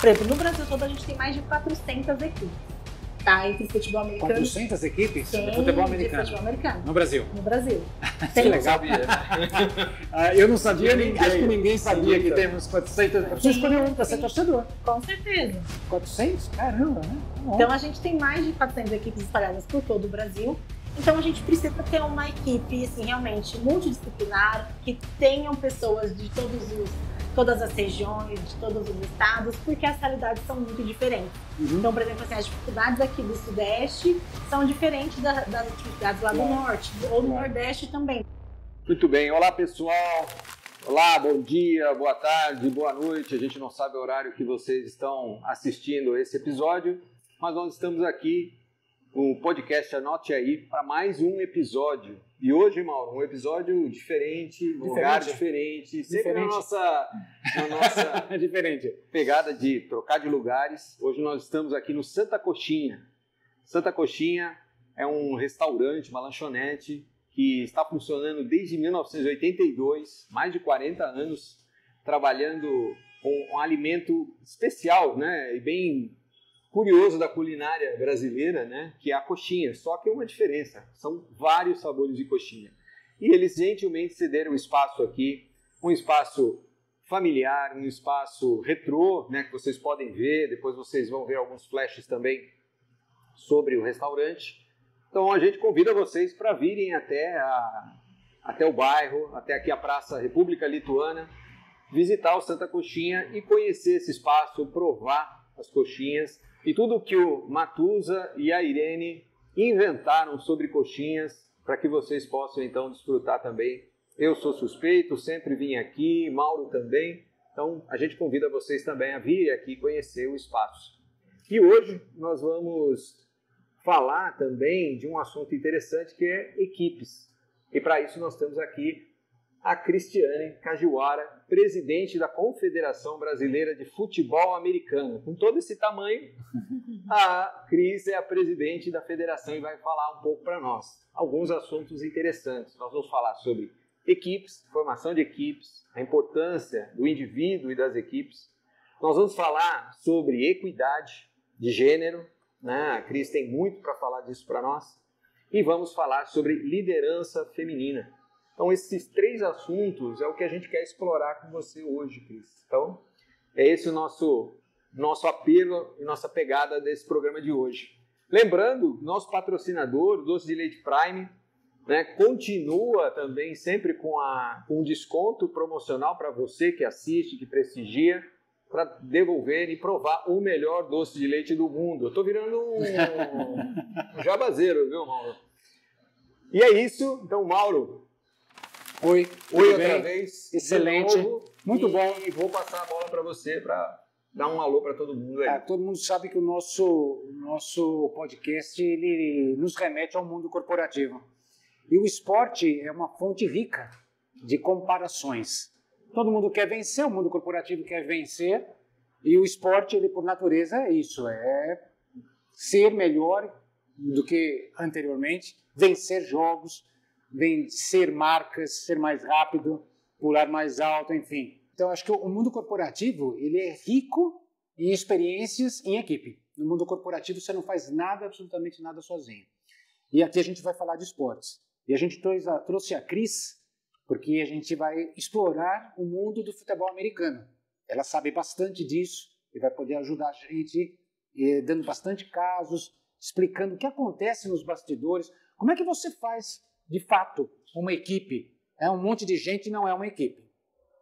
Por exemplo, no Brasil todo a gente tem mais de 400 equipes, tá? Entre futebol americano... 400 equipes Sim, de futebol americano? De futebol americano. No Brasil? No Brasil. Que legal. Eu não sabia, acho que ninguém sabia que Sim. temos 400. Eu preciso escolher um para ser torcedor. Com certeza. 400? Caramba, né? Então a gente tem mais de 400 equipes espalhadas por todo o Brasil. Então a gente precisa ter uma equipe assim, realmente multidisciplinar, que tenham pessoas de todas as regiões, de todos os estados, porque as realidades são muito diferentes. Então, por exemplo, assim, as dificuldades aqui do Sudeste são diferentes das dificuldades lá do Norte, ou do Nordeste também. Muito bem, olá pessoal, olá, bom dia, boa tarde, boa noite, a gente não sabe o horário que vocês estão assistindo esse episódio, mas nós estamos aqui no podcast Anote Aí para mais um episódio. E hoje, Mauro, um episódio diferente, lugar diferente, sempre na nossa diferente pegada de trocar de lugares. Hoje nós estamos aqui no Santa Coxinha. Santa Coxinha é um restaurante, uma lanchonete que está funcionando desde 1982, mais de 40 anos, trabalhando com um alimento especial, né, e bem curioso da culinária brasileira, né, que é a coxinha, só que uma diferença, são vários sabores de coxinha. E eles gentilmente cederam um espaço aqui, um espaço familiar, um espaço retrô, né, que vocês podem ver, depois vocês vão ver alguns flashes também sobre o restaurante. Então a gente convida vocês para virem até o bairro, até aqui a Praça República Lituana, visitar o Santa Coxinha e conhecer esse espaço, provar as coxinhas e tudo que o Matusa e a Irene inventaram sobre coxinhas para que vocês possam então desfrutar também. Eu sou suspeito, sempre vim aqui, Mauro também, então a gente convida vocês também a vir aqui conhecer o espaço. E hoje nós vamos falar também de um assunto interessante que é equipes. E para isso nós temos aqui a Cristiane Cajuara, presidente da Confederação Brasileira de Futebol Americano. Com todo esse tamanho, a Cris é a presidente da federação e vai falar um pouco para nós. Alguns assuntos interessantes. Nós vamos falar sobre equipes, formação de equipes, a importância do indivíduo e das equipes. Nós vamos falar sobre equidade de gênero, né? A Cris tem muito para falar disso para nós. E vamos falar sobre liderança feminina. Então, esses três assuntos é o que a gente quer explorar com você hoje, Cris. Então, é esse o nosso apelo e nossa pegada desse programa de hoje. Lembrando, nosso patrocinador, o Doce de Leite Prime, né, continua também sempre com um desconto promocional para você que assiste, que prestigia, para devolver e provar o melhor doce de leite do mundo. Eu estou virando um jabazeiro, viu, Mauro? E é isso. Então, Mauro... Oi outra vez. Excelente. Muito bom. E vou passar a bola para você para dar um alô para todo mundo aí. Todo mundo sabe que o nosso podcast ele nos remete ao mundo corporativo. E o esporte é uma fonte rica de comparações. Todo mundo quer vencer, o mundo corporativo quer vencer. E o esporte, ele por natureza, é isso. É ser melhor do que anteriormente, vencer jogos, vencer marcas, ser mais rápido, pular mais alto, enfim. Então, acho que o mundo corporativo ele é rico em experiências em equipe. No mundo corporativo, você não faz nada, absolutamente nada sozinho. E aqui a gente vai falar de esportes. E a gente trouxe a Cris, porque a gente vai explorar o mundo do futebol americano. Ela sabe bastante disso e vai poder ajudar a gente, dando bastante casos, explicando o que acontece nos bastidores. Como é que você faz de fato, uma equipe? É um monte de gente, não é uma equipe.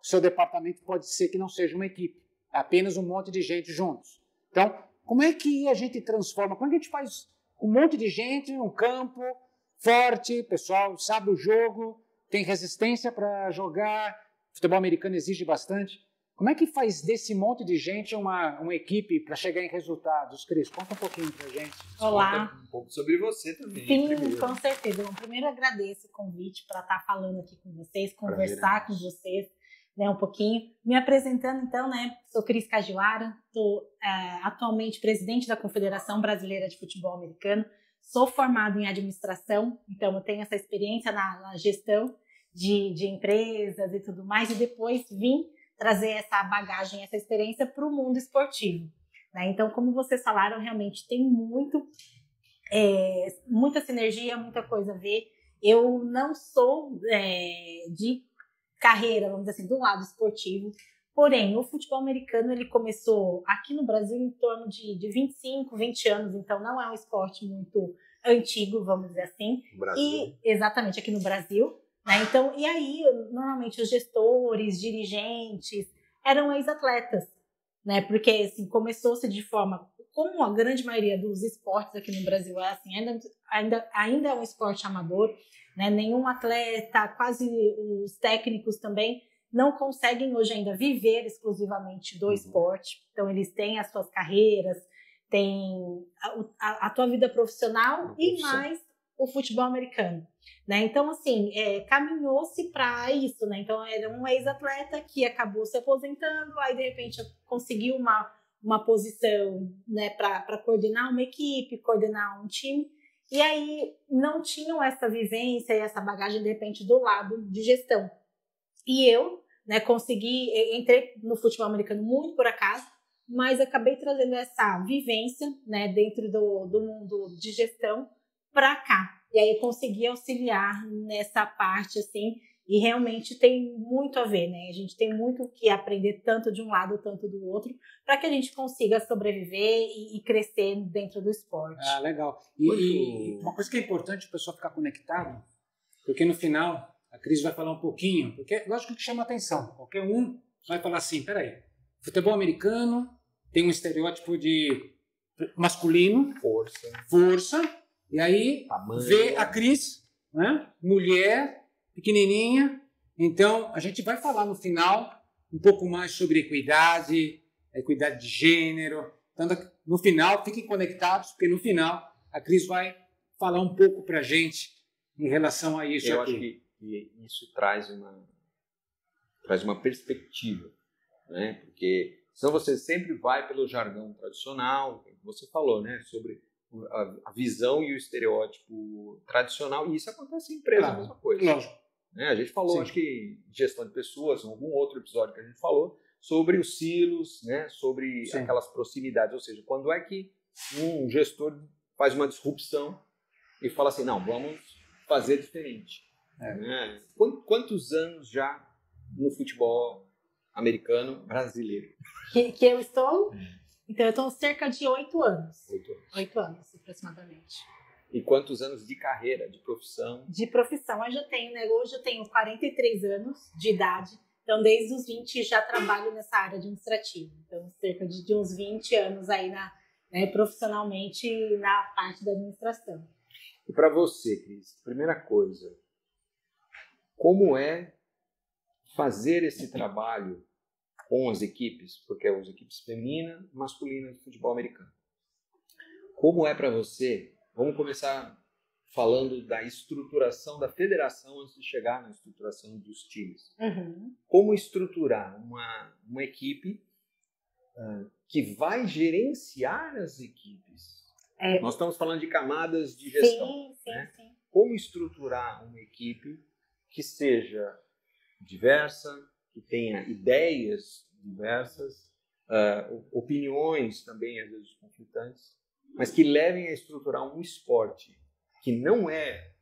O seu departamento pode ser que não seja uma equipe, é apenas um monte de gente juntos. Então, como é que a gente transforma? Como é que a gente faz um monte de gente num campo forte, pessoal sabe o jogo, tem resistência para jogar, futebol americano exige bastante. Como é que faz desse monte de gente uma equipe para chegar em resultados? Cris, conta um pouquinho para a gente. Olá. Conta um pouco sobre você também. Sim, primeiro. Com certeza. Bom, primeiro agradeço o convite para estar falando aqui com vocês, conversar com vocês, né, um pouquinho. Me apresentando então, né, sou Cris Cajuara, sou atualmente presidente da Confederação Brasileira de Futebol Americano, sou formada em administração, então eu tenho essa experiência na gestão de empresas e tudo mais, e depois vim trazer essa bagagem, essa experiência para o mundo esportivo, né? Então, como vocês falaram, realmente tem muita sinergia, muita coisa a ver. Eu não sou de carreira, vamos dizer assim, do lado esportivo, porém, o futebol americano, ele começou aqui no Brasil em torno de 25, 20 anos, então não é um esporte muito antigo, vamos dizer assim. Brasil. Exatamente, aqui no Brasil, né? Então, e aí, normalmente, os gestores, dirigentes, eram ex-atletas, né? Porque, assim, começou-se de forma, como a grande maioria dos esportes aqui no Brasil é assim, ainda é um esporte amador, né? Nenhum atleta, quase os técnicos também, não conseguem hoje ainda viver exclusivamente do esporte. Então, eles têm as suas carreiras, têm a tua vida profissional e mais o futebol americano, né? Então, assim, caminhou-se para isso, né? Então, era um ex-atleta que acabou se aposentando, aí, de repente, conseguiu uma posição, né, para coordenar uma equipe, coordenar um time, e aí não tinham essa vivência e essa bagagem, de repente, do lado de gestão. E eu, né, entrei no futebol americano muito por acaso, mas acabei trazendo essa vivência, né, dentro do mundo de gestão para cá. E aí eu consegui auxiliar nessa parte, assim, e realmente tem muito a ver, né? A gente tem muito que aprender tanto de um lado, tanto do outro, para que a gente consiga sobreviver e crescer dentro do esporte. Ah, legal. E uma coisa que é importante o pessoal ficar conectado, porque no final a Cris vai falar um pouquinho, porque lógico que chama atenção. Qualquer um vai falar assim, peraí, futebol americano tem um estereótipo de masculino, força, e aí vê a Cris, né? Mulher, pequenininha. Então, a gente vai falar no final um pouco mais sobre equidade de gênero. Então, no final, fiquem conectados, porque no final a Cris vai falar um pouco para a gente em relação a isso. Eu acho que isso traz uma perspectiva, né? Porque senão você sempre vai pelo jargão tradicional, que você falou, né? Sobre a visão e o estereótipo tradicional, e isso acontece em empresa, a mesma coisa. Lógico. Né? A gente falou, acho que gestão de pessoas, em algum outro episódio que a gente falou, sobre os silos, né? Sobre aquelas proximidades, ou seja, quando é que um gestor faz uma disrupção e fala assim, não, vamos fazer diferente. Né? Quantos anos já no futebol americano brasileiro? Que eu estou? Então, eu estou cerca de 8 anos. 8 anos, aproximadamente. E quantos anos de carreira, de profissão? De profissão eu já tenho, né? Hoje eu tenho 43 anos de idade. Então, desde os 20 já trabalho nessa área administrativa. Então, cerca de uns 20 anos aí profissionalmente na parte da administração. E para você, Cris, primeira coisa, como é fazer esse trabalho com as equipes, porque as equipes feminina e masculina de futebol americano? Como é para você? Vamos começar falando da estruturação da federação antes de chegar na estruturação dos times. Como estruturar uma equipe que vai gerenciar as equipes? Nós estamos falando de camadas de gestão. Sim. Como estruturar uma equipe que seja diversa, que tenha ideias diversas, opiniões também, às vezes, conflitantes, mas que levem a estruturar um esporte que não é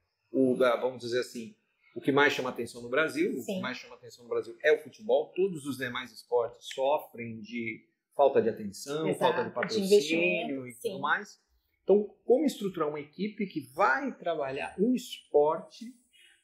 vamos dizer assim, o que mais chama atenção no Brasil. O que mais chama atenção no Brasil é o futebol. Todos os demais esportes sofrem de falta de atenção, falta de patrocínio e tudo mais. Então, como estruturar uma equipe que vai trabalhar o esporte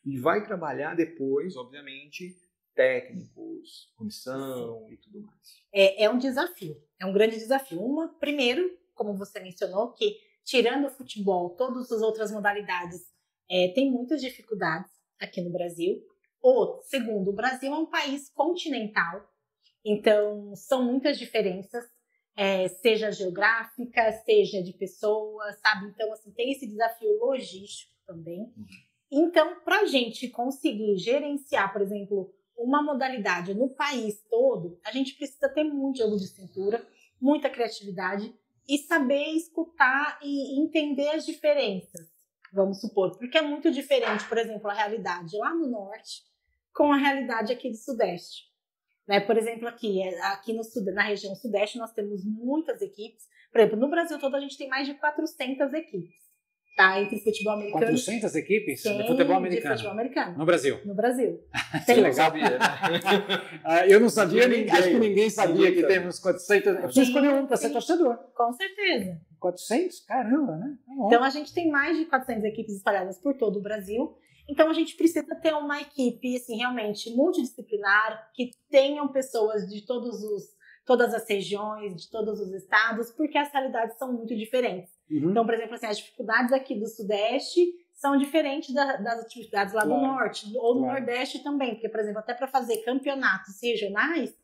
e vai trabalhar depois, obviamente, técnicos, comissão e tudo mais? É um desafio, é um grande desafio. Primeiro, como você mencionou, que tirando o futebol, todas as outras modalidades têm muitas dificuldades aqui no Brasil. Segundo, o Brasil é um país continental, então são muitas diferenças, seja geográfica, seja de pessoas, sabe? Então, assim, tem esse desafio logístico também. Então, para a gente conseguir gerenciar, por exemplo, uma modalidade no país todo, a gente precisa ter muito jogo de cintura, muita criatividade e saber escutar e entender as diferenças, vamos supor. Porque é muito diferente, por exemplo, a realidade lá no norte com a realidade aqui do sudeste. Né? Por exemplo, aqui na região sudeste nós temos muitas equipes. Por exemplo, no Brasil todo a gente tem mais de 400 equipes, tá? Entre futebol americano. 400 equipes de futebol americano? De futebol americano. No Brasil? No Brasil. Que legal. Eu não sabia, acho que ninguém sabia que temos 400. Eu preciso escolher um para ser torcedor. Com certeza. 400? Caramba, né? Então a gente tem mais de 400 equipes espalhadas por todo o Brasil. Então a gente precisa ter uma equipe assim, realmente multidisciplinar, que tenham pessoas de todas as regiões, de todos os estados, porque as realidades são muito diferentes. Uhum. Então, por exemplo, assim, as dificuldades aqui do Sudeste são diferentes das atividades lá do Norte, ou do Nordeste também, porque, por exemplo, até para fazer campeonatos regionais,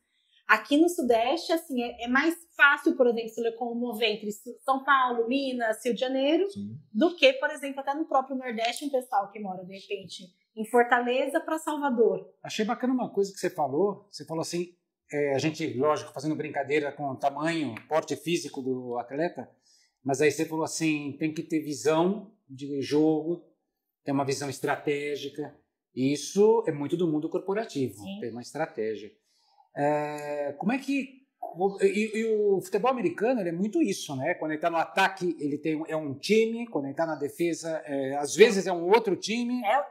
aqui no Sudeste, assim, é mais fácil, por exemplo, se locomover entre São Paulo, Minas, Rio de Janeiro, do que, por exemplo, até no próprio Nordeste, um pessoal que mora, de repente, em Fortaleza para Salvador. Achei bacana uma coisa que você falou assim, a gente, lógico, fazendo brincadeira com o tamanho, porte físico do atleta, mas aí você falou assim, tem que ter visão de jogo, ter uma visão estratégica. Isso é muito do mundo corporativo, ter uma estratégia. Como é que... E o futebol americano ele é muito isso, né? Quando ele está no ataque, é um time, quando ele está na defesa, às vezes é um outro time. É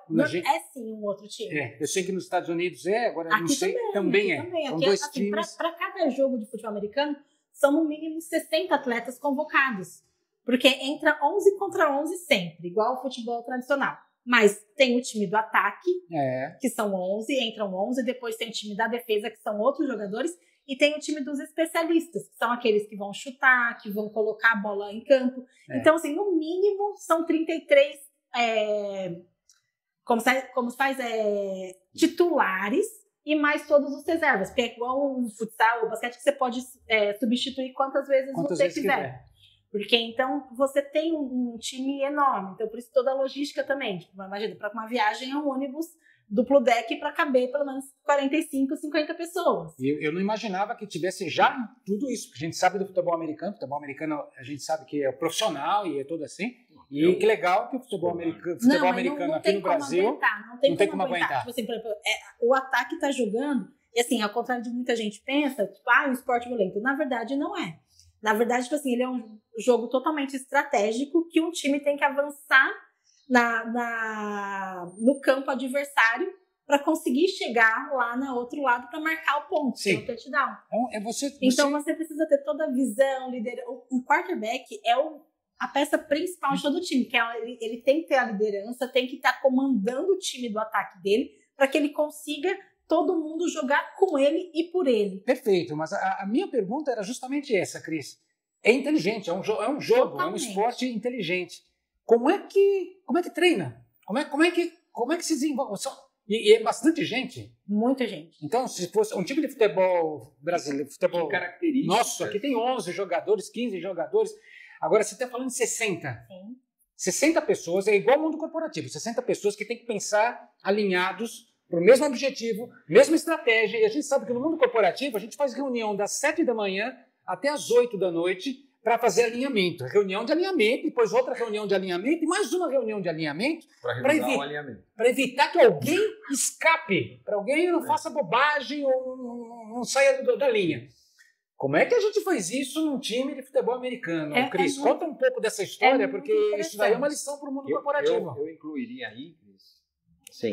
sim um outro time. Eu sei que nos Estados Unidos agora aqui não sei, também é. São aqui, dois assim, times. Para cada jogo de futebol americano, são no mínimo 60 atletas convocados. Porque entra 11 contra 11 sempre, igual o futebol tradicional. Mas tem o time do ataque, que são 11, entram 11, depois tem o time da defesa, que são outros jogadores, e tem o time dos especialistas, que são aqueles que vão chutar, que vão colocar a bola em campo. Então, assim, no mínimo, são 33 titulares e mais todos os reservas. Porque é igual o futsal, o basquete, que você pode substituir quantas vezes você quiser. Porque, então, você tem um time enorme. Então, por isso, toda a logística também. Tipo, imagina, para uma viagem é um ônibus duplo deck para caber pelo menos 45, 50 pessoas. Eu não imaginava que tivesse já tudo isso. A gente sabe do futebol americano. Futebol americano, a gente sabe que é profissional e é todo assim. E que legal que o futebol americano aqui no Brasil não tem como aguentar. Tipo assim, por exemplo, o ataque está jogando, e assim, ao contrário de muita gente pensa, tipo, um esporte violento. Na verdade, não é. Na verdade, tipo assim, ele é um jogo totalmente estratégico que um time tem que avançar no campo adversário para conseguir chegar lá no outro lado para marcar o ponto, que é o touchdown. Então você precisa ter toda a visão, liderança. O quarterback é a peça principal de todo o time, que ele tem que ter a liderança, tem que estar comandando o time do ataque dele para que ele consiga todo mundo jogar com ele e por ele. Perfeito, mas a minha pergunta era justamente essa, Cris. É inteligente, é um jogo, totalmente. É um esporte inteligente. Como é que treina? Como é que se desenvolve? E é bastante gente. Muita gente. Então, se fosse um time de futebol brasileiro, futebol nosso, aqui tem 11 jogadores, 15 jogadores. Agora, você está falando de 60. Sim. 60 pessoas, é igual ao mundo corporativo. 60 pessoas que têm que pensar alinhados para o mesmo objetivo, mesma estratégia. E a gente sabe que no mundo corporativo, a gente faz reunião das 7 da manhã até as 8 da noite para fazer alinhamento. Reunião de alinhamento, depois outra reunião de alinhamento e mais uma reunião de alinhamento para evitar que alguém escape, para alguém não faça bobagem ou não saia da linha. Como é que a gente faz isso num time de futebol americano? Cris, conta um pouco dessa história, porque isso daí é uma lição para o mundo corporativo. Eu incluiria aí, Cris, sim,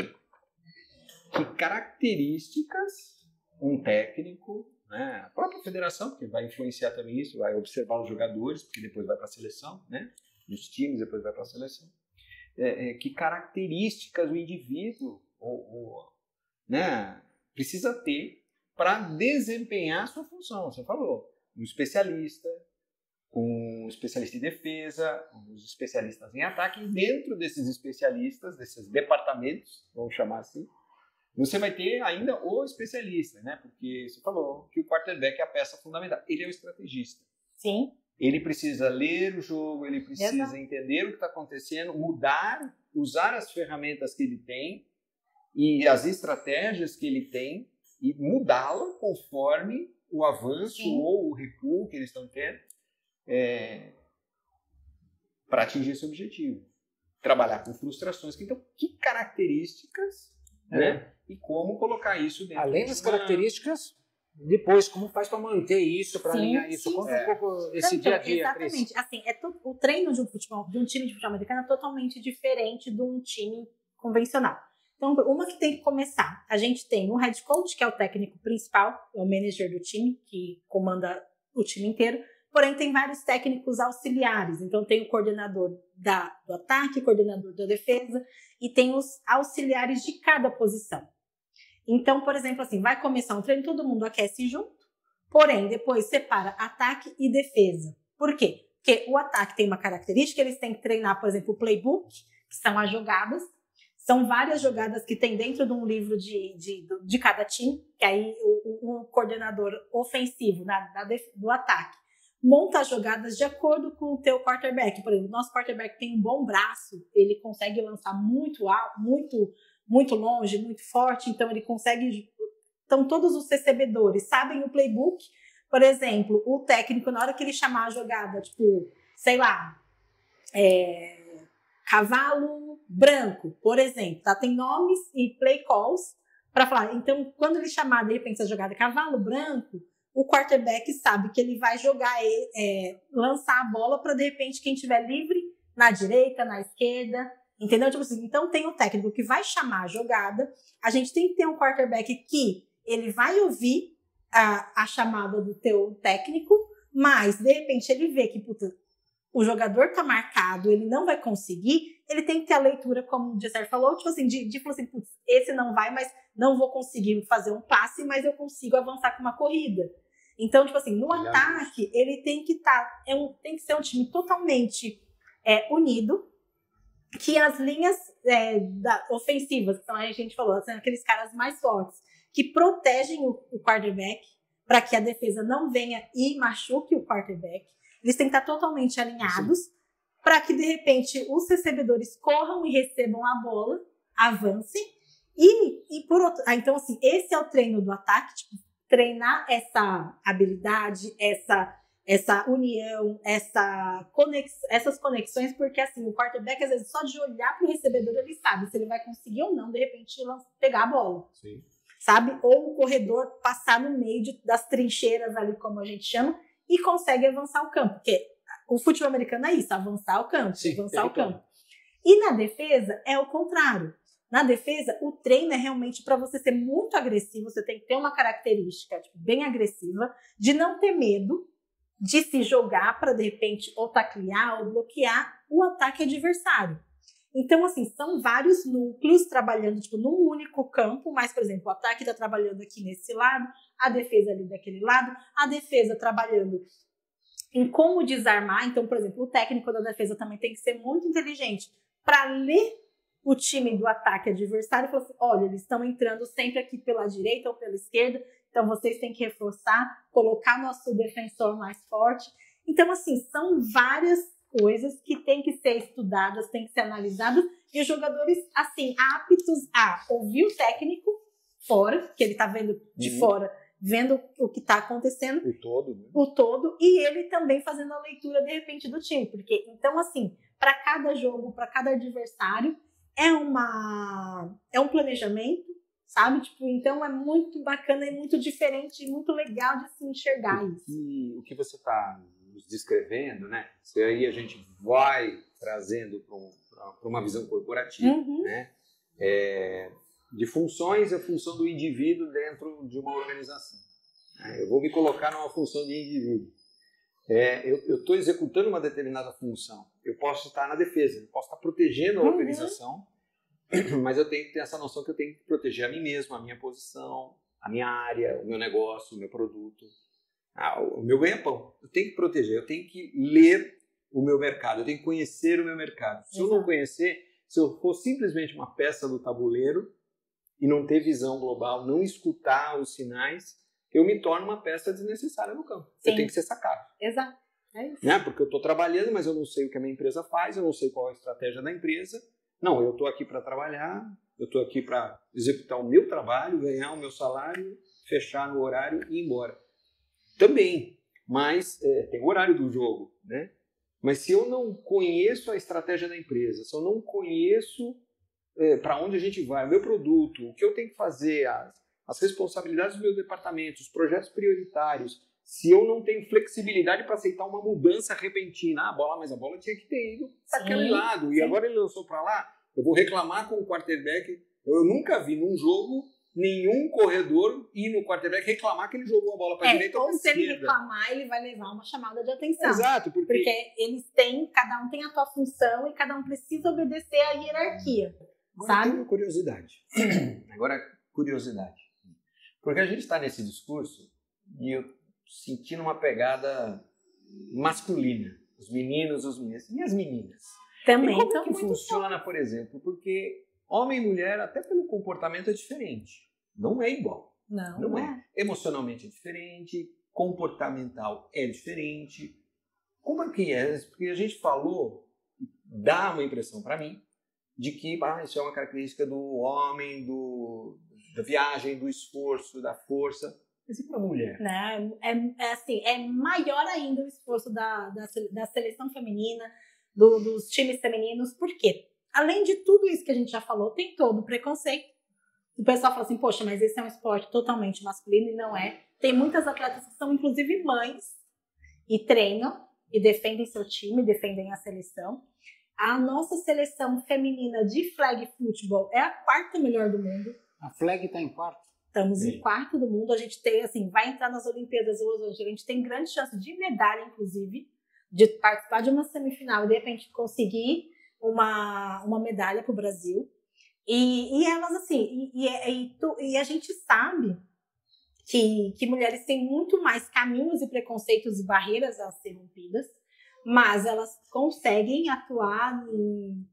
que características um técnico, né, a própria federação, porque vai influenciar também isso, vai observar os jogadores, porque depois vai para a seleção, né, os times depois vai para a seleção, que características o indivíduo né, precisa ter para desempenhar a sua função. Você falou, um especialista em defesa, os especialistas em ataque, e dentro desses especialistas, desses departamentos, vamos chamar assim, você vai ter ainda o especialista, né? Porque você falou que o quarterback é a peça fundamental. Ele é o estrategista. Sim. Ele precisa ler o jogo, ele precisa entender o que está acontecendo, usar as ferramentas que ele tem e as estratégias que ele tem e mudá-la conforme o avanço ou o recuo que eles estão tendo para atingir esse objetivo. Trabalhar com frustrações. Então, que características, né? E como colocar isso dentro além das características, Depois, como faz para manter isso, para alinhar isso? Sim, Conta um pouco esse dia a dia, exatamente. Cris. Assim, o treino de um time de futebol americano é totalmente diferente de um time convencional. Então, uma que tem que começar. A gente tem um head coach, que é o técnico principal, é o manager do time, que comanda o time inteiro. Porém, tem vários técnicos auxiliares. Então, tem o coordenador do ataque, o coordenador da defesa, e tem os auxiliares de cada posição. Então, por exemplo, assim, vai começar um treino, todo mundo aquece junto, porém, depois separa ataque e defesa. Por quê? Porque o ataque tem uma característica, eles têm que treinar, por exemplo, o playbook, que são as jogadas. São várias jogadas que tem dentro de um livro de cada time, que aí o coordenador ofensivo do ataque monta as jogadas de acordo com o teu quarterback. Por exemplo, nosso quarterback tem um bom braço, ele consegue lançar muito alto, muito longe, muito forte, então ele consegue... Então, todos os recebedores sabem o playbook. Por exemplo, o técnico, na hora que ele chamar a jogada, tipo, sei lá, cavalo branco, por exemplo, tá? Tem nomes e play calls para falar. Então, quando ele chamar, de repente, a jogada cavalo branco, o quarterback sabe que ele vai jogar, lançar a bola para, de repente, quem estiver livre, na direita, na esquerda, entendeu? Tipo assim, então tem um técnico que vai chamar a jogada, a gente tem que ter um quarterback que ele vai ouvir a chamada do teu técnico, mas de repente ele vê que o jogador tá marcado, ele não vai conseguir, ele tem que ter a leitura, como o Jesser falou, tipo assim, de falar assim, putz, esse não vai, mas não vou conseguir fazer um passe, mas eu consigo avançar com uma corrida. Então, tipo assim, no ataque, ele tem que tem que ser um time totalmente unido, que as linhas ofensivas, que são, a gente falou, são aqueles caras mais fortes, que protegem o quarterback, para que a defesa não venha e machuque o quarterback. Eles têm que estar totalmente alinhados, para que, de repente, os recebedores corram e recebam a bola, avancem. E por outro... então, assim, esse é o treino do ataque, tipo, treinar essa habilidade, essa união, essas conexões, porque assim, o quarterback, às vezes, só de olhar para o recebedor, ele sabe se ele vai conseguir ou não, de repente, pegar a bola. Sim. Sabe? Ou o corredor passar no meio das trincheiras ali, como a gente chama, e consegue avançar o campo. Porque o futebol americano é isso, avançar o campo, avançar o campo. E na defesa, é o contrário. Na defesa, o treino é realmente para você ser muito agressivo, você tem que ter uma característica bem agressiva, de não ter medo de se jogar para, de repente, ou taclear ou bloquear o ataque adversário. Então, assim, são vários núcleos trabalhando num único campo, mas, por exemplo, o ataque está trabalhando aqui nesse lado, a defesa ali daquele lado, a defesa trabalhando em como desarmar. Então, por exemplo, o técnico da defesa também tem que ser muito inteligente para ler o time do ataque adversário e falar assim, olha, eles estão entrando sempre aqui pela direita ou pela esquerda, então vocês têm que reforçar, colocar nosso defensor mais forte. Então, assim, são várias coisas que têm que ser estudadas, têm que ser analisadas, e os jogadores, assim, aptos a ouvir o técnico fora, que ele está vendo de fora, vendo o que está acontecendo. O todo, né? O todo, e ele também fazendo a leitura, de repente, do time. Porque, então, assim, para cada jogo, para cada adversário, é um planejamento, sabe? Então é muito bacana e muito diferente e muito legal de se enxergar isso. O que você está nos descrevendo, né? Isso aí a gente vai trazendo para uma visão corporativa, né? De funções, a função do indivíduo dentro de uma organização. Eu vou me colocar numa função de indivíduo. Eu estou executando uma determinada função. Eu posso estar na defesa, eu posso estar protegendo a organização, mas eu tenho que ter essa noção que eu tenho que proteger a mim mesmo, a minha posição, a minha área, o meu negócio, o meu produto, o meu ganha-pão. Eu tenho que proteger, eu tenho que ler o meu mercado, eu tenho que conhecer o meu mercado. Se eu não conhecer, se eu for simplesmente uma peça do tabuleiro e não ter visão global, não escutar os sinais, eu me torno uma peça desnecessária no campo. Sim. Eu tenho que ser sacado. Exato. É isso. Né? Porque eu estou trabalhando, mas eu não sei o que a minha empresa faz, eu não sei qual é a estratégia da empresa. Não, eu estou aqui para trabalhar, eu estou aqui para executar o meu trabalho, ganhar o meu salário, fechar no horário e ir embora. Também, mas tem o horário do jogo, né? Mas se eu não conheço a estratégia da empresa, se eu não conheço para onde a gente vai, o meu produto, o que eu tenho que fazer, as responsabilidades do meu departamento, os projetos prioritários, se eu não tenho flexibilidade para aceitar uma mudança repentina, mas a bola tinha que ter ido para aquele lado, e agora ele lançou para lá, eu vou reclamar com o quarterback. Eu nunca vi num jogo nenhum corredor ir no quarterback reclamar que ele jogou a bola para a direita ou para a esquerda. Ou se ele reclamar, ele vai levar uma chamada de atenção. Exato, porque eles têm, cada um tem a sua função e cada um precisa obedecer à hierarquia. Agora sabe? tem uma curiosidade. Agora, curiosidade. Porque a gente está nesse discurso e eu sentindo uma pegada masculina. Os meninos, as meninas. E as meninas? Também. E como que funciona, por exemplo? Porque homem e mulher, até pelo comportamento, é diferente. Não é igual. Não é. Emocionalmente é diferente, comportamental é diferente. Como é que é? Porque a gente falou, dá uma impressão para mim, de que isso é uma característica do homem, da viagem, do esforço, da força. Mas e para a mulher? Não, é maior ainda o esforço da seleção feminina, dos times femininos, porque além de tudo isso que a gente já falou, tem todo o preconceito. O pessoal fala assim, poxa, mas esse é um esporte totalmente masculino, e não é. Tem muitas atletas que são inclusive mães e treinam e defendem seu time, defendem a seleção. A nossa seleção feminina de flag football é a 4ª melhor do mundo. A flag está em 4º? Estamos em 4º do mundo. A gente tem, assim, vai entrar nas Olimpíadas hoje. A gente tem grande chance de medalha, inclusive, de participar de uma semifinal e, de repente, conseguir uma medalha para o Brasil. E elas, assim, e a gente sabe que mulheres têm muito mais caminhos e preconceitos e barreiras a ser rompidas, mas elas conseguem atuar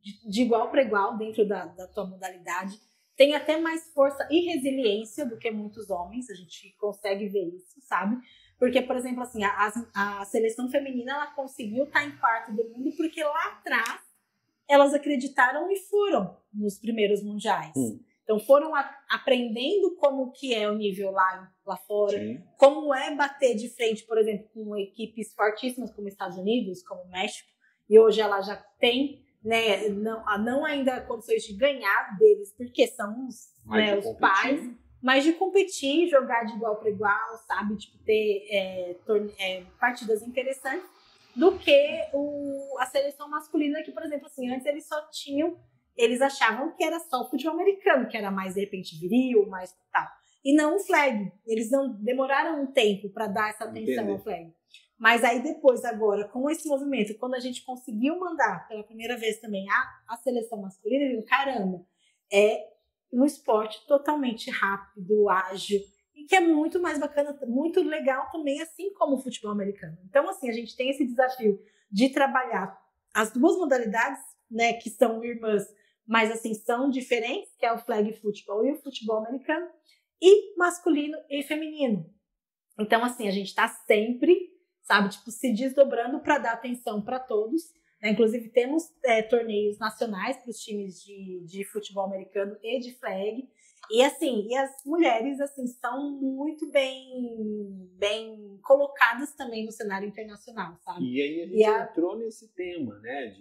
de igual para igual dentro da tua modalidade. Tem até mais força e resiliência do que muitos homens, a gente consegue ver isso, sabe? Porque, por exemplo, assim, a seleção feminina, ela conseguiu estar em 4º do mundo porque lá atrás elas acreditaram e foram nos primeiros mundiais. Então foram aprendendo como que é o nível lá fora, sim, como é bater de frente, por exemplo, com equipes fortíssimas como Estados Unidos, como México, e hoje ela já tem, né, não ainda condições de ganhar deles, porque são os pais, mas de competir, jogar de igual para igual, sabe, tipo, ter partidas interessantes, do que a seleção masculina, que, por exemplo, assim, antes eles achavam que era só o futebol americano, que era mais, de repente, viril, mais tal. E não o flag. Eles não demoraram um tempo para dar essa atenção ao flag. Mas aí depois, agora, com esse movimento, quando a gente conseguiu mandar pela primeira vez também a seleção masculina, eu digo, caramba, é um esporte totalmente rápido, ágil, e que é muito mais bacana, muito legal também, assim como o futebol americano. Então, assim, a gente tem esse desafio de trabalhar as duas modalidades, né, que são irmãs, mas assim, são diferentes, que é o flag football e o futebol americano, e masculino e feminino. Então, assim, a gente está sempre, sabe, tipo, se desdobrando para dar atenção para todos, né? Inclusive, temos torneios nacionais para os times de futebol americano e de flag. E, assim, as mulheres, assim, são muito bem colocadas também no cenário internacional, sabe? E aí a gente entrou nesse tema, né,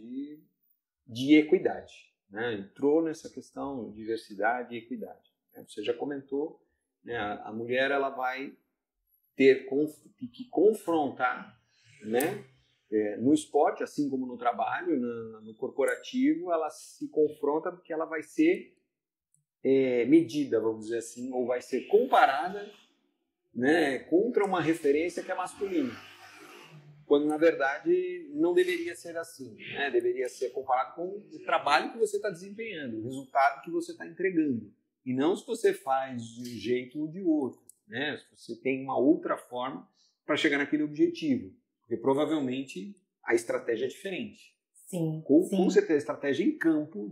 de equidade, né? Entrou nessa questão de diversidade e equidade. Você já comentou, né, a mulher ela vai ter que confrontar, né, no esporte, assim como no trabalho, no corporativo, ela se confronta porque ela vai ser medida, vamos dizer assim, ou vai ser comparada, né, contra uma referência que é masculina. Quando, na verdade, não deveria ser assim, né? Deveria ser comparado com o trabalho que você está desempenhando, o resultado que você está entregando. E não se você faz de um jeito ou de outro, né? Se você tem uma outra forma para chegar naquele objetivo. Porque provavelmente a estratégia é diferente. Sim. Com certeza a estratégia em campo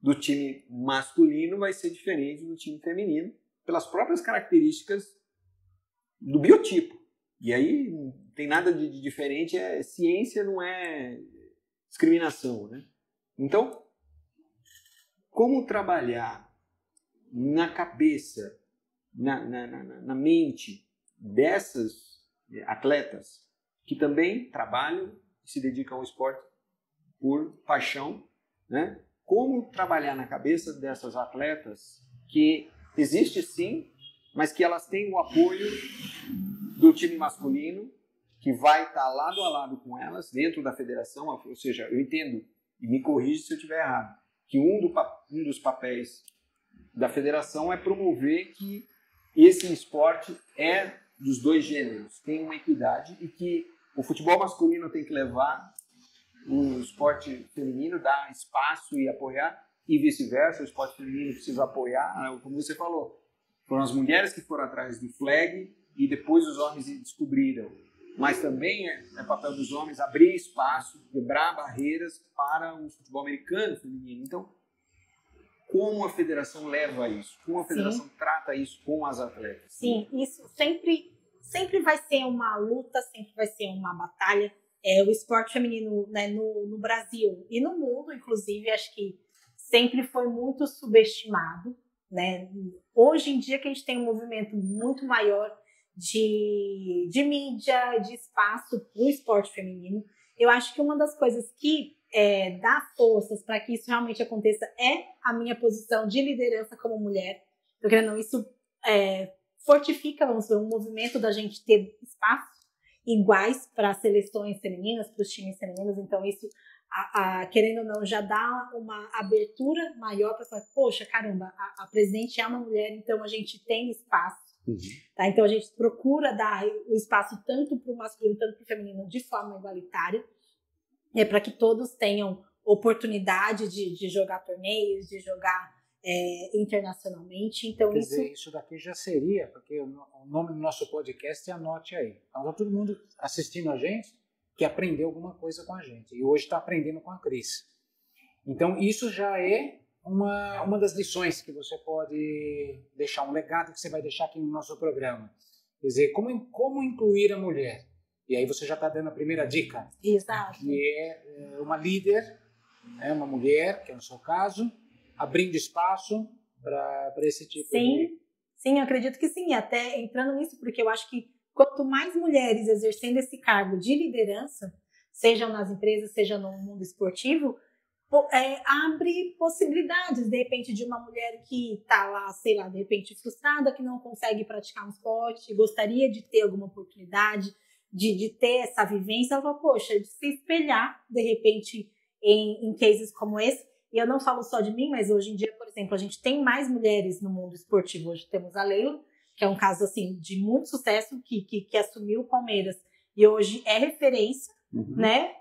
do time masculino vai ser diferente do time feminino, pelas próprias características do biotipo. E aí não tem nada de diferente, ciência não é discriminação, né? Então, como trabalhar na cabeça, na mente dessas atletas que também trabalham e se dedicam ao esporte por paixão, né? Como trabalhar na cabeça dessas atletas que existe sim mas que elas têm o apoio do time masculino, que vai estar lado a lado com elas, dentro da federação. Ou seja, eu entendo, e me corrija se eu estiver errado, que um dos papéis da federação é promover que esse esporte é dos dois gêneros, tem uma equidade, e que o futebol masculino tem que levar o esporte feminino, dar espaço e apoiar, e vice-versa, o esporte feminino precisa apoiar, como você falou. Foram as mulheres que foram atrás do flag e depois os homens descobriram. Mas também é papel dos homens abrir espaço, quebrar barreiras para o futebol americano feminino. Então, como a federação leva isso? Como a federação trata isso com as atletas? Sim, isso sempre vai ser uma luta, sempre vai ser uma batalha. O esporte feminino, né, no Brasil e no mundo, inclusive, acho que sempre foi muito subestimado, né? Hoje em dia que a gente tem um movimento muito maior de mídia, de espaço para o esporte feminino, eu acho que uma das coisas que dá forças para que isso realmente aconteça é a minha posição de liderança como mulher. Porque não, isso fortifica, vamos dizer, um movimento da gente ter espaços iguais para as seleções femininas, para os times femininos. Então isso, querendo ou não, já dá uma abertura maior para falar, poxa, caramba, a presidente é uma mulher, então a gente tem espaço. Tá? Então a gente procura dar o espaço tanto para o masculino, tanto para o feminino de forma igualitária, para que todos tenham oportunidade de jogar torneios, de jogar internacionalmente. Então, quer dizer, isso daqui já seria, porque o nome do nosso podcast, anote aí. Então, tá todo mundo assistindo a gente que aprendeu alguma coisa com a gente. E hoje está aprendendo com a Cris. Então, isso já é uma das lições que você pode deixar, um legado que você vai deixar aqui no nosso programa. Quer dizer, como incluir a mulher. E aí você já está dando a primeira dica. Exato. Que é uma líder, uma mulher, que é no seu caso, abrindo espaço para esse tipo de... Sim, eu acredito que sim. Até entrando nisso, porque eu acho que quanto mais mulheres exercendo esse cargo de liderança, sejam nas empresas, seja no mundo esportivo, abre possibilidades, de repente, de uma mulher que está lá, sei lá, de repente frustrada, que não consegue praticar um esporte, gostaria de ter alguma oportunidade, de ter essa vivência. Ela fala, poxa, de se espelhar, de repente, em cases como esse. E eu não falo só de mim, mas hoje em dia, por exemplo, a gente tem mais mulheres no mundo esportivo. Hoje temos a Leila, que é um caso assim, de muito sucesso, que assumiu o Palmeiras e hoje é referência, né?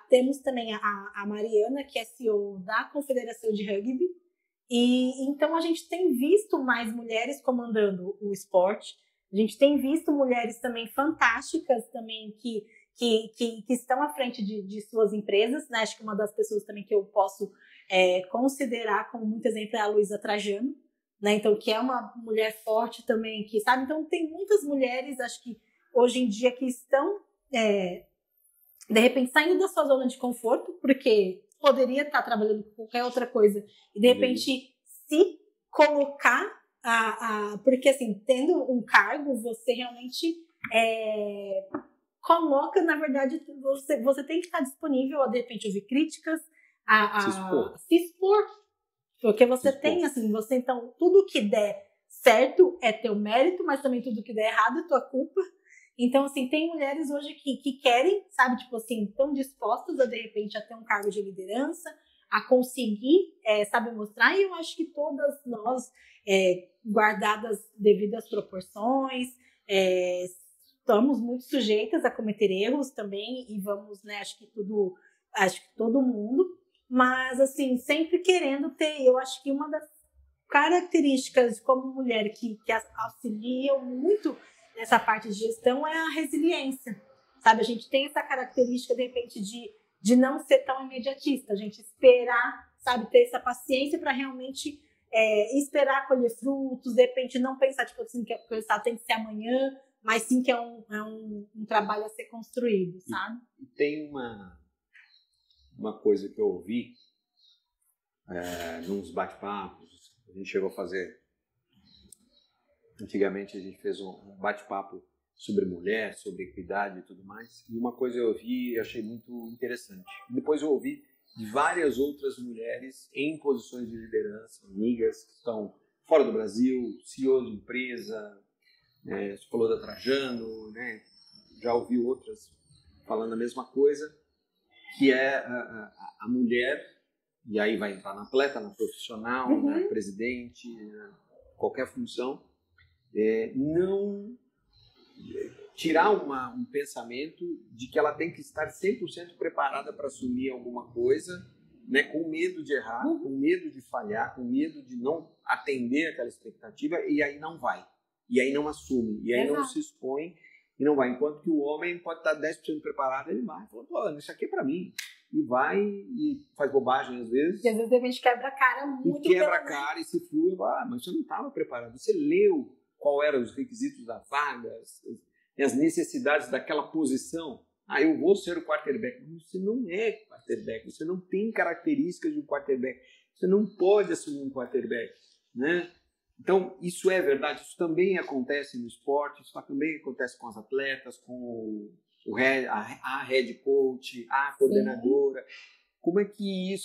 Temos também a Mariana, que é CEO da Confederação de Rugby. E então a gente tem visto mais mulheres comandando o esporte. A gente tem visto mulheres também fantásticas também que estão à frente de suas empresas, né? Acho que uma das pessoas também que eu posso considerar como muito exemplo é a Luísa Trajano, né? Então, que é uma mulher forte também, que sabe? Então, tem muitas mulheres, acho que hoje em dia, que estão, de repente, saindo da sua zona de conforto, porque poderia estar trabalhando com qualquer outra coisa, e de repente se colocar, porque assim, tendo um cargo, você realmente coloca, na verdade, você tem que estar disponível a, de repente, ouvir críticas, se expor. Porque você tem, assim, então, tudo que der certo é teu mérito, mas também tudo que der errado é tua culpa. Então, assim, tem mulheres hoje que querem, sabe, tipo assim, estão dispostas a, de repente, a ter um cargo de liderança, a conseguir, sabe, mostrar. E eu acho que todas nós, guardadas devidas proporções, estamos muito sujeitas a cometer erros também, e vamos, né, acho que todo mundo, mas assim, sempre querendo ter, eu acho que uma das características como mulher que auxiliam muito nessa parte de gestão é a resiliência, sabe? A gente tem essa característica, de repente, de não ser tão imediatista, a gente esperar, sabe, ter essa paciência para realmente esperar colher frutos, de repente não pensar, tipo assim, que o resultado tem que ser amanhã, mas sim que é um trabalho a ser construído, sabe? E tem uma coisa que eu ouvi nos bate-papos, a gente chegou a fazer, antigamente a gente fez um bate-papo sobre mulher, sobre equidade e tudo mais, e uma coisa eu ouvi e achei muito interessante. Depois eu ouvi de várias outras mulheres em posições de liderança, amigas que estão fora do Brasil, CEO de empresa, você falou da Trajano, né? Já ouvi outras falando a mesma coisa, que é a mulher, e aí vai entrar na atleta, na profissional, na presidente, qualquer função, não tirar um pensamento de que ela tem que estar 100% preparada para assumir alguma coisa, né, com medo de errar, com medo de falhar, com medo de não atender aquela expectativa, e aí não vai, e aí não assume, e aí não se expõe, e não vai. Enquanto que o homem pode estar 10% preparado, ele vai, fala, pô, isso aqui é para mim, e vai, e faz bobagem às vezes. E às vezes a gente quebra a cara muito. E quebra a cara e se frustra, mas você não estava preparado, você leu qual eram os requisitos da vaga, as necessidades daquela posição. Eu vou ser o quarterback. Você não é quarterback, você não tem características de um quarterback, você não pode assumir um quarterback, né? Então, isso é verdade, isso também acontece no esporte, isso também acontece com as atletas, com a head coach, a coordenadora. Como é que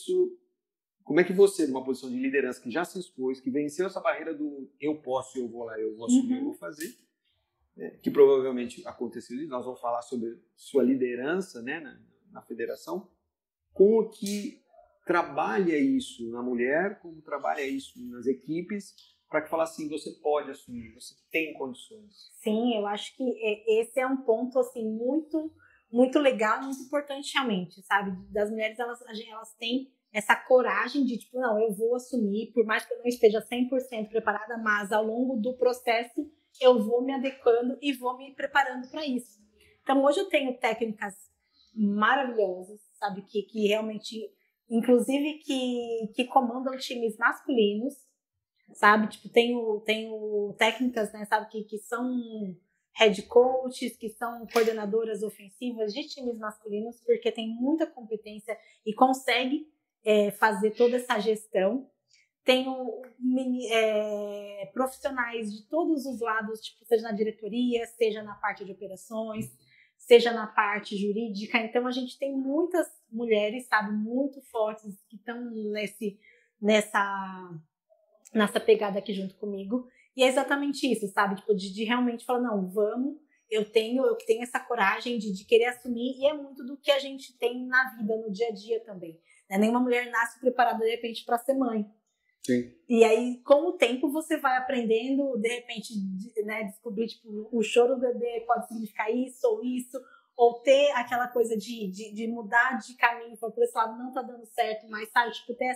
você, numa posição de liderança que já se expôs, que venceu essa barreira do eu posso, eu vou lá, eu vou assumir, eu vou fazer, que provavelmente aconteceu isso, nós vamos falar sobre sua liderança, né, na federação, como que trabalha isso na mulher, como trabalha isso nas equipes, para que falar assim, você pode assumir, você tem condições. Sim, eu acho que esse é um ponto assim, muito, muito legal, muito importante realmente, sabe? Das mulheres, elas têm essa coragem de, tipo, não, eu vou assumir, por mais que eu não esteja 100% preparada, mas ao longo do processo eu vou me adequando e vou me preparando para isso. Então, hoje eu tenho técnicas maravilhosas, sabe? Que realmente, inclusive, que comandam times masculinos, sabe? Tipo, tenho técnicas, né, sabe? Que são head coaches, que são coordenadoras ofensivas de times masculinos, porque tem muita competência e consegue fazer toda essa gestão. Tenho profissionais de todos os lados, tipo, seja na diretoria, seja na parte de operações, seja na parte jurídica. Então, a gente tem muitas mulheres, sabe, muito fortes que estão nessa pegada aqui junto comigo. E é exatamente isso, sabe? Tipo, de realmente falar, não, vamos, eu tenho essa coragem de querer assumir, e é muito do que a gente tem na vida, no dia a dia também. Né? Nenhuma mulher nasce preparada, de repente, para ser mãe. Sim. E aí, com o tempo, você vai aprendendo, de repente, né, descobrir, tipo, o choro do bebê pode significar isso, ou ter aquela coisa de mudar de caminho, por esse lado não tá dando certo, mas, sabe, tipo, ter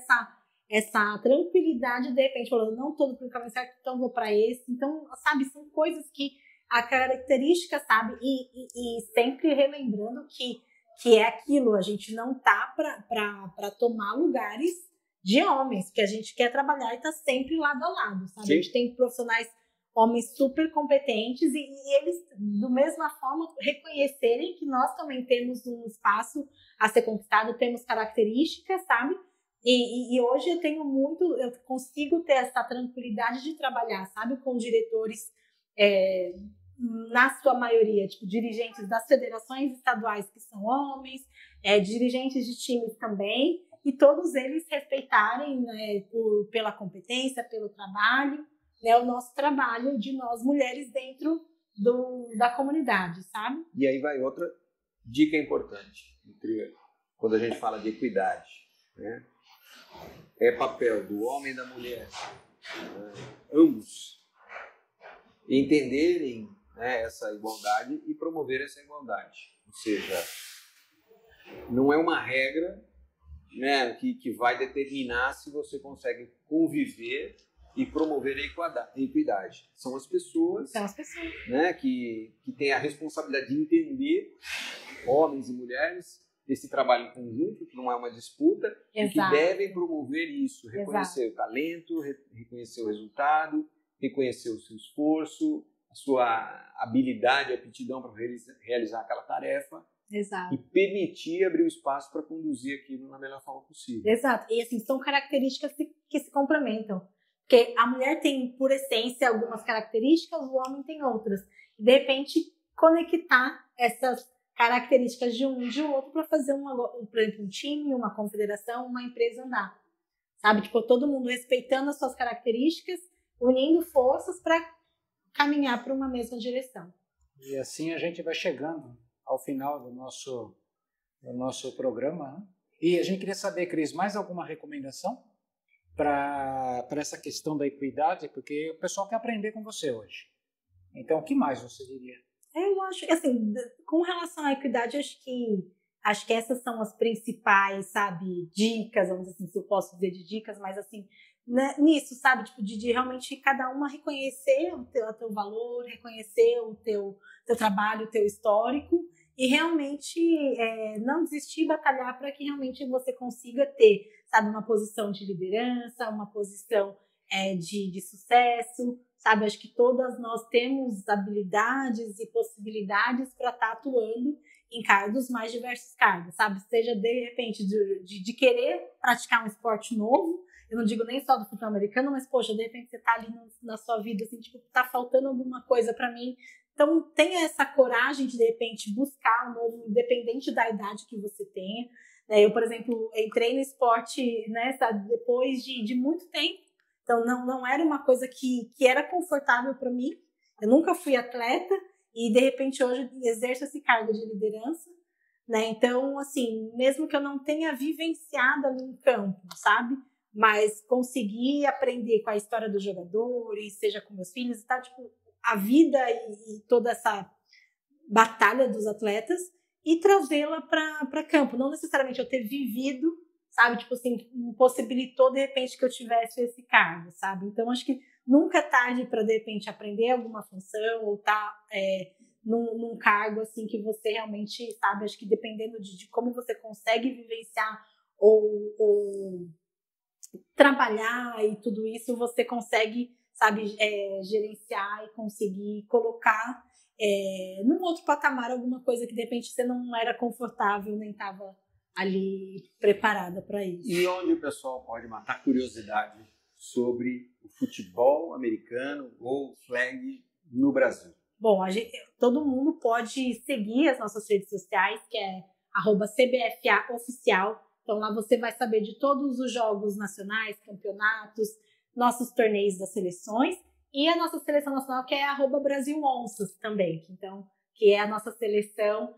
essa tranquilidade, de repente, falando, não tô no caminho certo, então vou para esse. Então, sabe, são coisas que a característica, sabe, e sempre relembrando que é aquilo, a gente não tá para tomar lugares de homens, que a gente quer trabalhar e tá sempre lado a lado, sabe? Sim. A gente tem profissionais, homens super competentes e eles, da mesma forma, reconhecerem que nós também temos um espaço a ser conquistado, temos características, sabe? E hoje eu consigo ter essa tranquilidade de trabalhar, sabe? Com diretores, na sua maioria, tipo, dirigentes das federações estaduais que são homens, dirigentes de times também, e todos eles respeitarem, né, pela competência, pelo trabalho, né, o nosso trabalho de nós mulheres dentro da comunidade, sabe? E aí vai outra dica importante, quando a gente fala de equidade, né? É papel do homem e da mulher, ambos, entenderem, né, essa igualdade e promover essa igualdade. Ou seja, não é uma regra, né, que vai determinar se você consegue conviver e promover a equidade. São as pessoas, né, que têm a responsabilidade de entender, homens e mulheres, esse trabalho em conjunto, que não é uma disputa, e que devem promover isso, reconhecer o talento, reconhecer o resultado, reconhecer o seu esforço, a sua habilidade, aptidão para realizar aquela tarefa. Exato. E permitir abrir o espaço para conduzir aquilo na melhor forma possível. Exato. E assim, são características que se complementam. Porque a mulher tem, por essência, algumas características, o homem tem outras. E, de repente, conectar essas características de um e de outro para fazer, por exemplo, um time, uma confederação, uma empresa andar. Sabe? Tipo, todo mundo respeitando as suas características, unindo forças para caminhar para uma mesma direção. E assim a gente vai chegando ao final do nosso programa, né? E a gente queria saber, Cris, mais alguma recomendação para essa questão da equidade? Porque o pessoal quer aprender com você hoje. Então, o que mais você diria? Eu acho que, assim, com relação à equidade, acho que essas são as principais, sabe, dicas, vamos dizer assim, se eu posso dizer de dicas, mas assim, nisso, sabe, tipo, de realmente cada uma reconhecer o teu valor, reconhecer o teu trabalho, o teu histórico, e realmente não desistir, batalhar para que realmente você consiga ter, sabe, uma posição de liderança, uma posição de sucesso, sabe? Acho que todas nós temos habilidades e possibilidades para estar atuando em cargos, mais diversos cargos, sabe? Seja, de repente, de querer praticar um esporte novo, eu não digo nem só do futebol americano, mas, poxa, de repente você tá ali na sua vida, assim, tipo, tá faltando alguma coisa para mim. Então, tenha essa coragem de repente, buscar um novo, independente da idade que você tenha. Eu, por exemplo, entrei no esporte, né, sabe, depois de muito tempo. Então, não era uma coisa que era confortável para mim. Eu nunca fui atleta e, de repente, hoje exerço esse cargo de liderança, né? Então, assim, mesmo que eu não tenha vivenciado ali em campo, sabe? Mas consegui aprender com a história dos jogadores, seja com meus filhos e tal, tipo, a vida e toda essa batalha dos atletas e trazê-la para campo. Não necessariamente eu ter vivido, sabe? Tipo assim, possibilitou, de repente, que eu tivesse esse cargo, sabe? Então, acho que nunca é tarde para, de repente, aprender alguma função ou estar num cargo, assim, que você realmente, sabe? Acho que dependendo de como você consegue vivenciar ou trabalhar e tudo isso, você consegue, sabe, gerenciar e conseguir colocar num outro patamar alguma coisa que, de repente, você não era confortável, nem estava ali preparada para isso. E onde o pessoal pode matar curiosidade sobre o futebol americano ou flag no Brasil? Bom, todo mundo pode seguir as nossas redes sociais, que é @CBFAoficial. Então lá você vai saber de todos os jogos nacionais, campeonatos, nossos torneios das seleções e a nossa seleção nacional, que é @BrasilOnças também. Então, que é a nossa seleção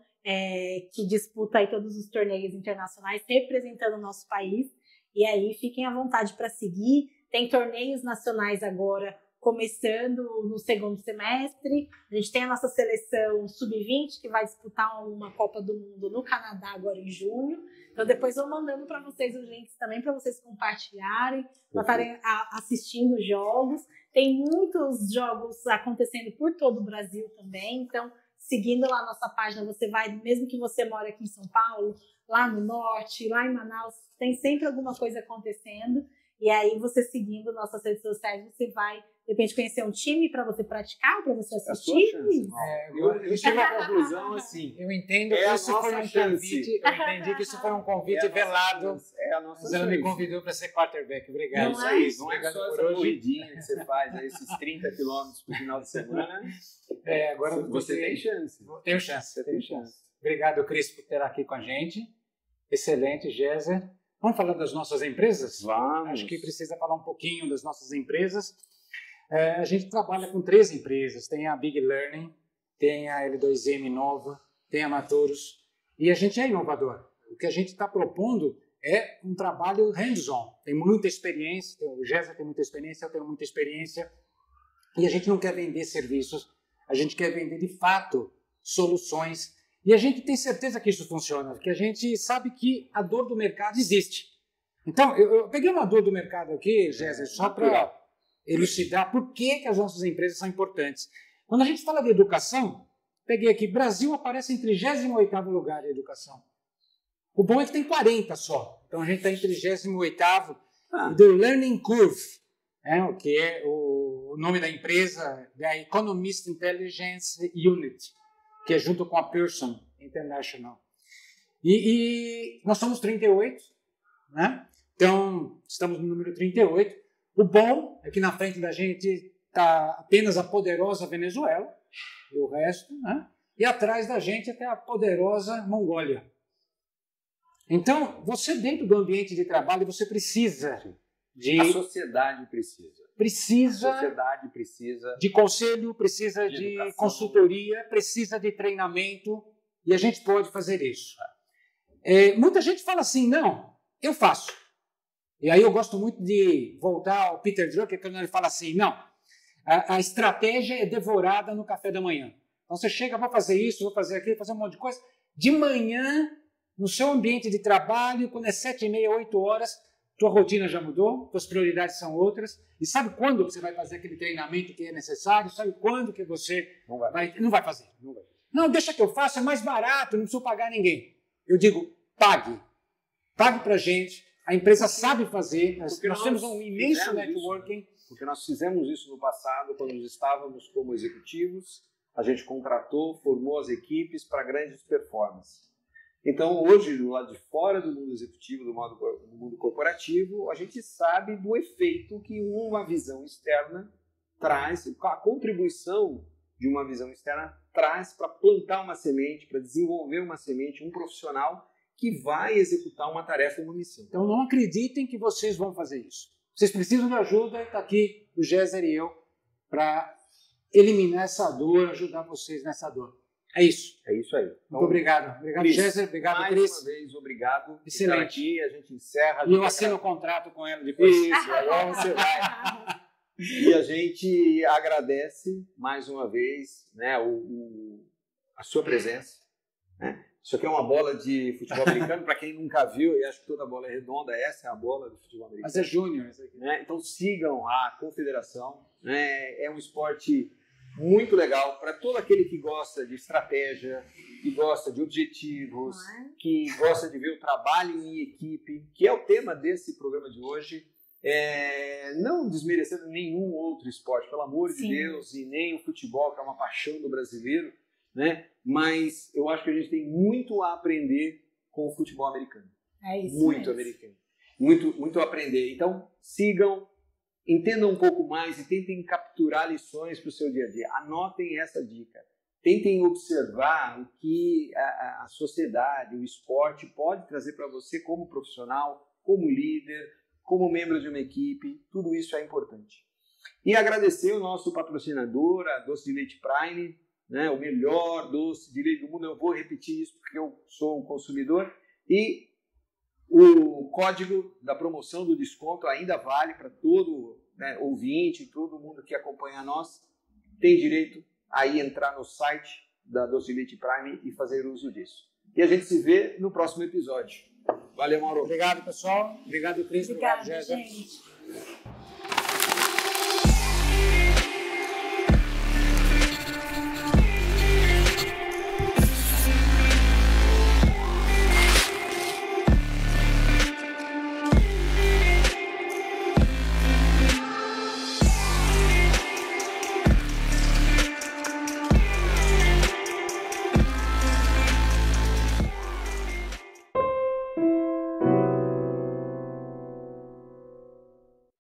que disputa aí todos os torneios internacionais representando o nosso país. E aí fiquem à vontade para seguir. Tem torneios nacionais agora começando no segundo semestre. A gente tem a nossa seleção sub-20 que vai disputar uma Copa do Mundo no Canadá agora em junho. Então depois eu mandando para vocês os links também para vocês compartilharem, para estarem assistindo os jogos. Tem muitos jogos acontecendo por todo o Brasil também. Então, seguindo lá a nossa página, você vai, mesmo que você mora aqui em São Paulo, lá no Norte, lá em Manaus, tem sempre alguma coisa acontecendo. E aí, você seguindo nossas redes sociais, você vai, de repente, conhecer um time para você praticar, para você assistir. Eu chego à conclusão assim. Eu entendo que isso foi um convite. Eu entendi que isso foi um convite velado. É a nossa chance. Você me convidou para ser quarterback. Obrigado. Não é isso. Não é só essa corridinha que você faz, esses 30 quilômetros por final de semana. Agora você tem chance. Tenho chance. Você tem chance. Obrigado, Cris, por estar aqui com a gente. Excelente, Géser. Vamos falar das nossas empresas? Vamos. Acho que precisa falar um pouquinho das nossas empresas. A gente trabalha com 3 empresas. Tem a Big Learning, tem a L2M Nova, tem a Matoros. E a gente é inovador. O que a gente está propondo é um trabalho hands-on. Tem muita experiência, o Géser tem muita experiência, eu tenho muita experiência. E a gente não quer vender serviços, a gente quer vender, de fato, soluções. E a gente tem certeza que isso funciona, porque a gente sabe que a dor do mercado existe. Então, eu peguei uma dor do mercado aqui, Géser, só para elucidar por que as nossas empresas são importantes. Quando a gente fala de educação, peguei aqui, Brasil aparece em 38º lugar de educação. O bom é que tem 40 só. Então, a gente está em 38º do Learning Curve, que é o nome da empresa, da Economist Intelligence Unit, que é junto com a Pearson International. E nós somos 38, né? Então, estamos no número 38. O bom é que na frente da gente está apenas a poderosa Venezuela, e o resto, né? E atrás da gente até a poderosa Mongólia. Então, você dentro do ambiente de trabalho, você precisa de... A sociedade precisa. precisa... A sociedade precisa... de conselho, precisa de consultoria, precisa de treinamento, e a gente pode fazer isso. Muita gente fala assim, não, eu faço. E aí eu gosto muito de voltar ao Peter Drucker, quando ele fala assim, não, a estratégia é devorada no café da manhã. Então você chega, vou fazer isso, vou fazer aquilo, vou fazer um monte de coisa. De manhã, no seu ambiente de trabalho, quando é 7h30, 8 horas, tua rotina já mudou, tuas prioridades são outras. E sabe quando você vai fazer aquele treinamento que é necessário? Sabe quando que você não vai fazer? Não, deixa que eu faça, é mais barato, não preciso pagar ninguém. Eu digo, pague. Pague pra gente. A empresa sabe fazer. Nós temos um imenso networking. Porque nós fizemos isso no passado, quando nós estávamos como executivos. A gente contratou, formou as equipes para grandes performances. Então, hoje, do lado de fora do mundo executivo, do mundo corporativo, a gente sabe do efeito que uma visão externa traz, a contribuição de uma visão externa traz para plantar uma semente, para desenvolver uma semente, um profissional que vai executar uma tarefa, uma missão. Então, não acreditem que vocês vão fazer isso. Vocês precisam de ajuda, está aqui o Géser e eu para eliminar essa dor, ajudar vocês nessa dor. É isso. É isso aí. Muito obrigado. Obrigado, Géser. Obrigado, mais Cris. Mais uma vez, obrigado. Excelente. Aqui, a gente encerra. E eu assino o contrato com ela depois. Isso, agora você vai. E a gente agradece mais uma vez, né, a sua presença. Né? Isso aqui é uma bola de futebol americano, para quem nunca viu, e acho que toda bola é redonda, essa é a bola do futebol americano. Mas é júnior essa aqui. Né? Então sigam a Confederação. Né? É um esporte muito legal para todo aquele que gosta de estratégia, que gosta de objetivos, que gosta de ver o trabalho em equipe, que é o tema desse programa de hoje. Não desmerecendo nenhum outro esporte, pelo amor de Deus, e nem o futebol, que é uma paixão do brasileiro, né? Mas eu acho que a gente tem muito a aprender com o futebol americano. É isso muito mesmo. Americano. Muito a aprender. Então, sigam, entendam um pouco mais e tentem capturar lições para o seu dia a dia. Anotem essa dica. Tentem observar o que a sociedade, o esporte pode trazer para você como profissional, como líder, como membro de uma equipe. Tudo isso é importante. E agradecer o nosso patrocinador, a Doce de Leite Prime, né, o melhor doce de leite do mundo. Eu vou repetir isso porque eu sou um consumidor. E o código da promoção do desconto ainda vale para todo, né, ouvinte, todo mundo que acompanha nós. Tem direito a entrar no site da Doce de Leite Prime e fazer uso disso. E a gente se vê no próximo episódio. Valeu, Mauro. Obrigado, pessoal. Obrigado, Cris. Obrigado, Géser. gente.